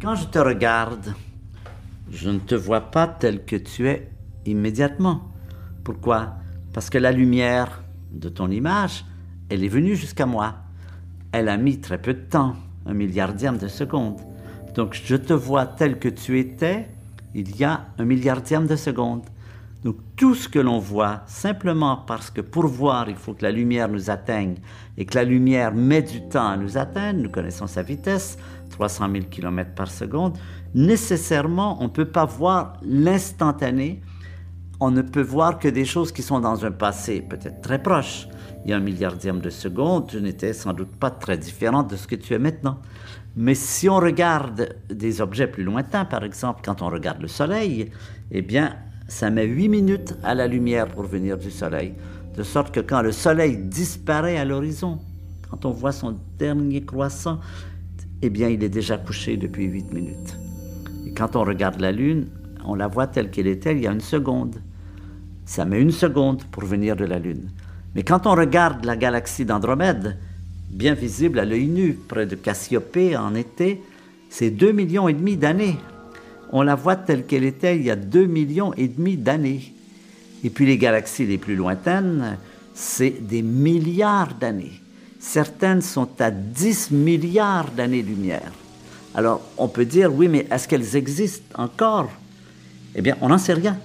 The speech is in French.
Quand je te regarde, je ne te vois pas tel que tu es immédiatement. Pourquoi? Parce que la lumière de ton image, elle est venue jusqu'à moi. Elle a mis très peu de temps, 1/1000 de seconde. Donc je te vois tel que tu étais il y a 1/1000 de seconde. Donc tout ce que l'on voit, simplement parce que pour voir, il faut que la lumière nous atteigne et que la lumière met du temps à nous atteindre, nous connaissons sa vitesse, 300 000 km par seconde, nécessairement on ne peut pas voir l'instantané, on ne peut voir que des choses qui sont dans un passé peut-être très proche. Il y a 1/1000 de seconde, tu n'étais sans doute pas très différente de ce que tu es maintenant. Mais si on regarde des objets plus lointains, par exemple, quand on regarde le soleil, eh bien, ça met 8 minutes à la lumière pour venir du soleil. De sorte que quand le soleil disparaît à l'horizon, quand on voit son dernier croissant, eh bien, il est déjà couché depuis 8 minutes. Et quand on regarde la Lune, on la voit telle qu'elle était il y a 1 seconde. Ça met 1 seconde pour venir de la Lune. Mais quand on regarde la galaxie d'Andromède, bien visible à l'œil nu, près de Cassiopée en été, c'est 2,5 millions d'années. On la voit telle qu'elle était il y a 2,5 millions d'années. Et puis les galaxies les plus lointaines, c'est des milliards d'années. Certaines sont à 10 milliards d'années-lumière. Alors, on peut dire, oui, mais est-ce qu'elles existent encore? Eh bien, on n'en sait rien.